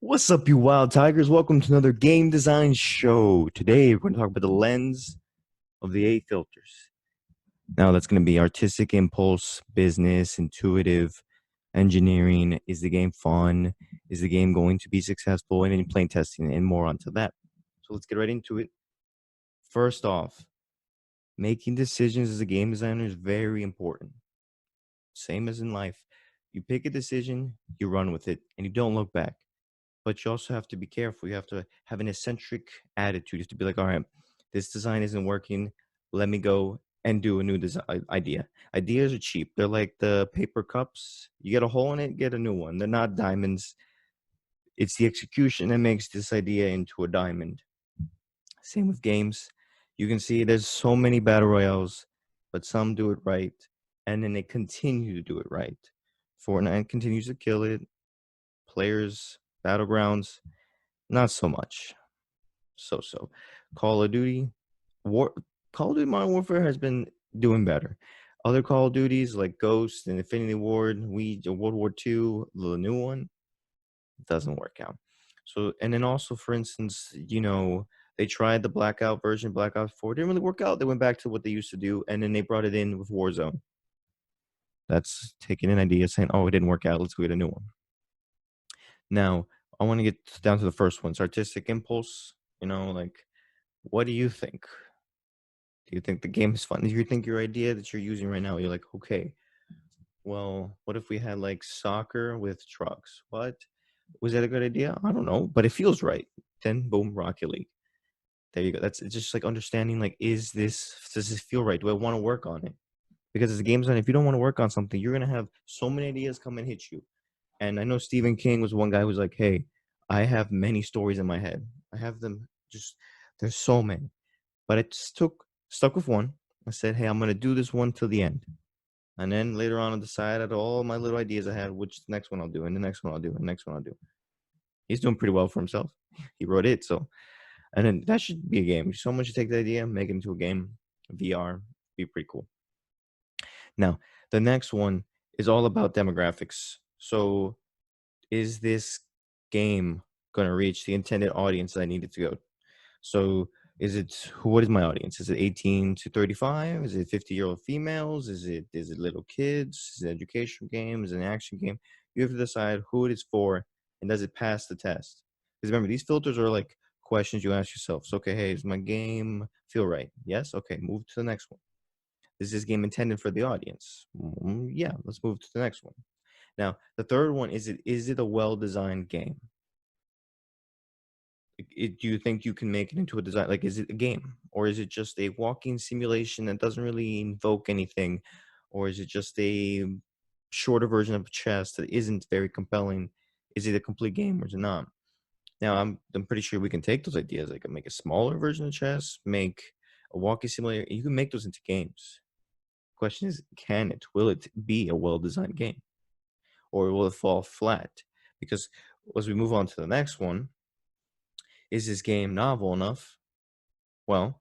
What's up, you wild tigers? Welcome to another game design show. Today, we're going to talk about the lens of the 8 filters. Now, that's going to be artistic impulse, business, intuitive, engineering. Is the game fun? Is the game going to be successful? And any playing testing and more onto that. So let's get right into it. First off, making decisions as a game designer is very important. Same as in life. You pick a decision, you run with it, and you don't look back. But you also have to be careful. You have to have an eccentric attitude. You have to be like, all right, this design isn't working. Let me go and do a new design idea. Ideas are cheap. They're like the paper cups. You get a hole in it, get a new one. They're not diamonds. It's the execution that makes this idea into a diamond. Same with games. You can see there's so many battle royales, but some do it right, and then they continue to do it right. Fortnite continues to kill it. Players, Battlegrounds, not so much. So. Call of Duty, War, Call of Duty Modern Warfare has been doing better. Other Call of Duties like Ghost and Infinity Ward, World War II, the new one, doesn't work out. So, and then also, for instance, they tried the Blackout version, Blackout 4, didn't really work out. They went back to what they used to do, and then they brought it in with Warzone. That's taking an idea, saying, "Oh, it didn't work out. Let's go get a new one." Now, I want to get down to the first one. It's artistic impulse. What do you think? Do you think the game is fun? Do you think your idea that you're using right now, you're like, okay, well, what if we had like soccer with trucks? What? Was that a good idea? I don't know, but it feels right. Then boom, Rocket League. There you go. That's it's just like understanding like, does this feel right? Do I want to work on it? Because as a game designer, if you don't want to work on something, you're gonna have so many ideas come and hit you. And I know Stephen King was one guy who's like, hey, I have many stories in my head. I have them just there's so many. But I just stuck with one. I said, hey, I'm gonna do this one till the end. And then later on I decided all my little ideas I had, which the next one I'll do, and the next one I'll do, and the next one I'll do. He's doing pretty well for himself. He wrote it, so and then that should be a game. Someone should take the idea, make it into a game, VR, be pretty cool. Now, the next one is all about demographics. So, is this game going to reach the intended audience that I need it to go? So, what is my audience? Is it 18 to 35? Is it 50-year-old females? Is it little kids? Is it an education game? Is it an action game? You have to decide who it is for and does it pass the test? Because remember, these filters are like questions you ask yourself. So, okay, hey, does my game feel right? Yes? Okay, move to the next one. Is this game intended for the audience? Yeah, let's move to the next one. Now, the third one is it a well-designed game? Do you think you can make it into a design? Like, is it a game, or is it just a walking simulation that doesn't really invoke anything, or is it just a shorter version of chess that isn't very compelling? Is it a complete game or is it not? Now, I'm pretty sure we can take those ideas. I can make a smaller version of chess, make a walking simulator. You can make those into games. Question is, will it be a well-designed game, or will it fall flat? Because as we move on to the next one, is this game novel enough? Well,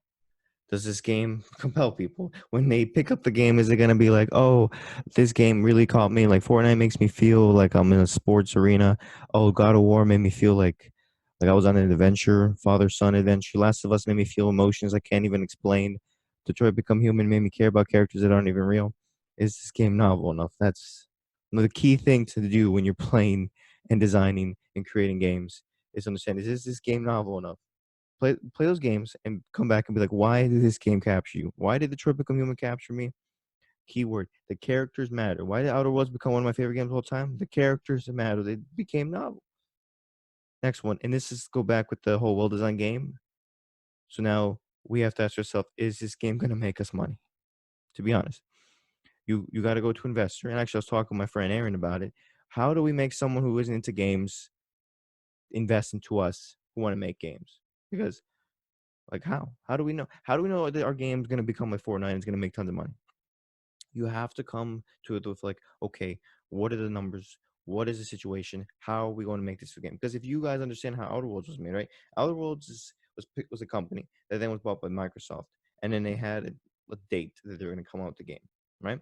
does this game compel people when they pick up the game? Is it going to be like, oh, this game really caught me? Like Fortnite makes me feel like I'm in a sports arena. Oh, God of War made me feel like I was on an adventure, father-son adventure. Last of Us made me feel emotions I can't even explain. Detroit Become Human made me care about characters that aren't even real. Is this game novel enough? That's the key thing to do when you're playing and designing and creating games is understand, is this game novel enough? Play those games and come back and be like, why did this game capture you? Why did Detroit Become Human capture me? Keyword: the characters matter. Why did Outer Worlds become one of my favorite games of all time? The characters matter. They became novel. Next one, and this is go back with the whole well-designed game. So now we have to ask ourselves: is this game going to make us money? To be honest, you got to go to investor. And actually, I was talking with my friend Aaron about it. How do we make someone who isn't into games invest into us who want to make games? Because like how? How do we know? How do we know that our game is going to become like Fortnite and it's going to make tons of money? You have to come to it with like, okay, what are the numbers? What is the situation? How are we going to make this a game? Because if you guys understand how Outer Worlds was made, right? Outer Worlds was a company that then was bought by Microsoft, and then they had a date that they're going to come out with the game, right?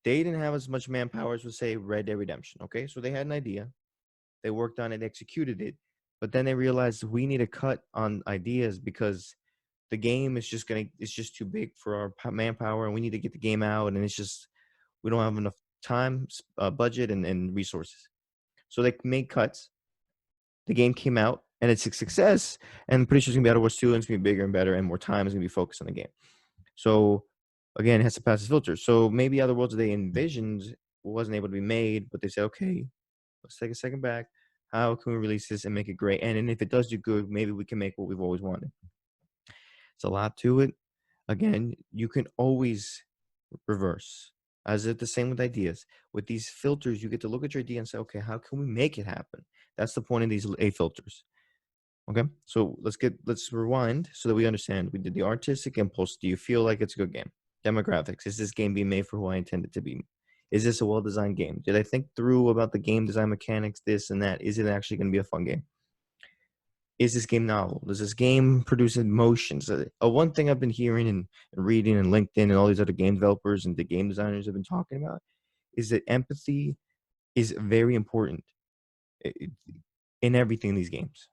They didn't have as much manpower as, say, Red Dead Redemption. Okay, so they had an idea, they worked on it, executed it, but then they realized we need to cut on ideas because the game is it's just too big for our manpower, and we need to get the game out, and it's just we don't have enough time, budget, and resources. So they made cuts. The game came out, and it's a success. And I'm pretty sure it's gonna be Outer Wars 2, and it's gonna be bigger and better, and more time is gonna be focused on the game. So again, it has to pass the filter. So maybe other worlds they envisioned wasn't able to be made, but they said, okay, let's take a second back. How can we release this and make it great? And if it does do good, maybe we can make what we've always wanted. It's a lot to it. Again, you can always reverse. As it the same with ideas. With these filters, you get to look at your idea and say, okay, how can we make it happen? That's the point of these A filters. Okay, so let's rewind so that we understand. We did the artistic impulse. Do you feel like it's a good game? Demographics. Is this game being made for who I intended to be? Is this a well-designed game? Did I think through about the game design mechanics, this and that? Is it actually going to be a fun game? Is this game novel? Does this game produce emotions? One thing I've been hearing and reading and LinkedIn and all these other game developers and the game designers have been talking about is that empathy is very important in everything in these games,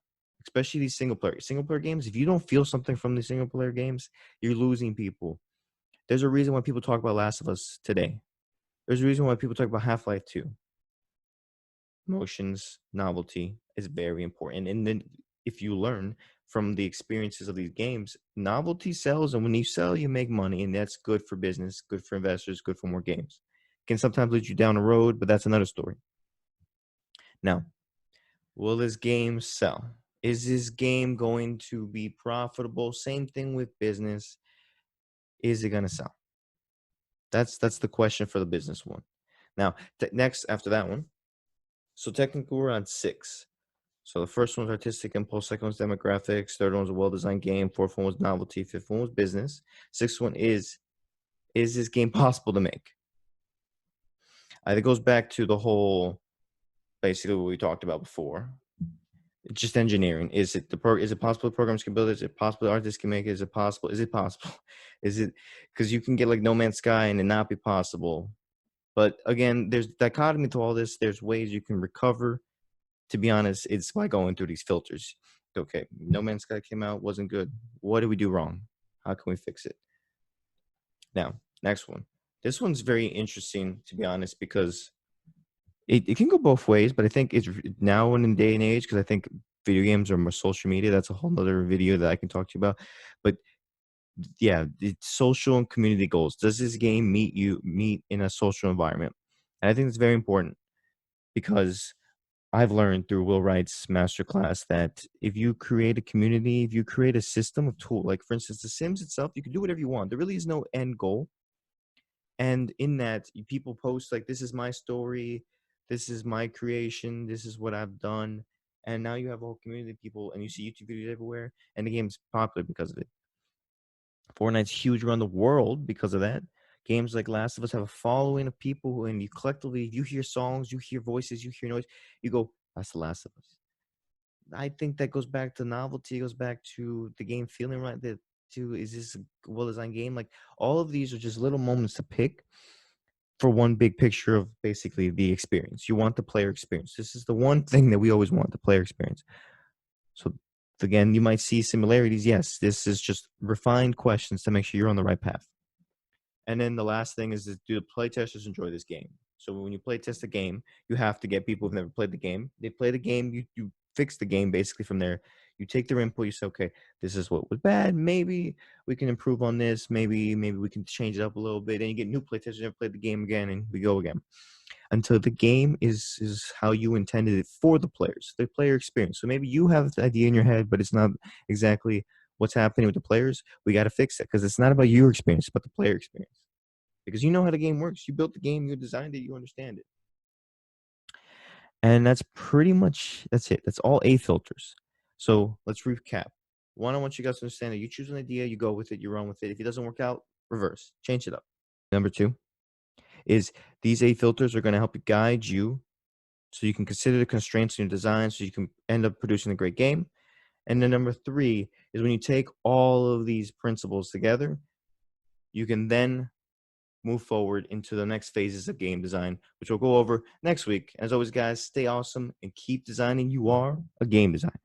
especially these single player games. If you don't feel something from these single player games, you're losing people. There's a reason why people talk about Last of Us today. There's a reason why people talk about Half-Life 2. Emotions, novelty is very important. And then if you learn from the experiences of these games, novelty sells. And when you sell, you make money. And that's good for business, good for investors, good for more games. Can sometimes lead you down a road, but that's another story. Now, will this game sell? Is this game going to be profitable? Same thing with business. Is it going to sell? That's the question for the business one. Now, next after that one. So technically we're on 6. So the first one's artistic impulse, second one's demographics, third one was a well-designed game, fourth one was novelty, fifth one was business, sixth one is this game possible to make? It goes back to the whole, basically what we talked about before. It's just engineering. Is it possible programs can build it? Is it possible artists can make it? Is it possible? Is it possible? Is it, because you can get like No Man's Sky and it not be possible. But again, there's dichotomy to all this. There's ways you can recover. To be honest, it's by going through these filters. Okay, No Man's Sky came out, wasn't good. What did we do wrong? How can we fix it? Now, next one. This one's very interesting, to be honest, because it can go both ways, but I think it's now in the day and age, because I think video games are more social media. That's a whole nother video that I can talk to you about. But yeah, it's social and community goals. Does this game meet in a social environment? And I think it's very important because I've learned through Will Wright's masterclass that if you create a community, if you create a system of tool, like for instance, The Sims itself, you can do whatever you want. There really is no end goal. And in that, people post like, this is my story, this is my creation, this is what I've done. And now you have a whole community of people and you see YouTube videos everywhere, and the game's popular because of it. Fortnite's huge around the world because of that. Games like Last of Us have a following of people who, and you collectively, you hear songs, you hear voices, you hear noise, you go, that's The Last of Us. I think that goes back to novelty, goes back to the game feeling right. That to, is this a well-designed game? Like all of these are just little moments to pick for one big picture of basically the experience. You want the player experience. This is the one thing that we always want, the player experience. So again, you might see similarities. Yes, this is just refined questions to make sure you're on the right path. And then the last thing is, do the playtesters enjoy this game? So when you play test a game, you have to get people who've never played the game. They play the game, you fix the game basically from there. You take their input, you say, okay, this is what was bad. Maybe we can improve on this. Maybe we can change it up a little bit. And you get new playtesters who never played the game again, and we go again. Until the game is how you intended it for the players, the player experience. So maybe you have the idea in your head, but it's not exactly what's happening with the players. We got to fix it because it's not about your experience, but the player experience. Because you know how the game works. You built the game, you designed it, you understand it. And that's pretty much, that's it. That's all A filters. So let's recap. One, I want you guys to understand that you choose an idea, you go with it, you run with it. If it doesn't work out, reverse, change it up. Number 2 is these A filters are going to help you guide you so you can consider the constraints in your design so you can end up producing a great game. And then number 3 is when you take all of these principles together, you can then move forward into the next phases of game design, which we'll go over next week. As always, guys, stay awesome and keep designing. You are a game designer.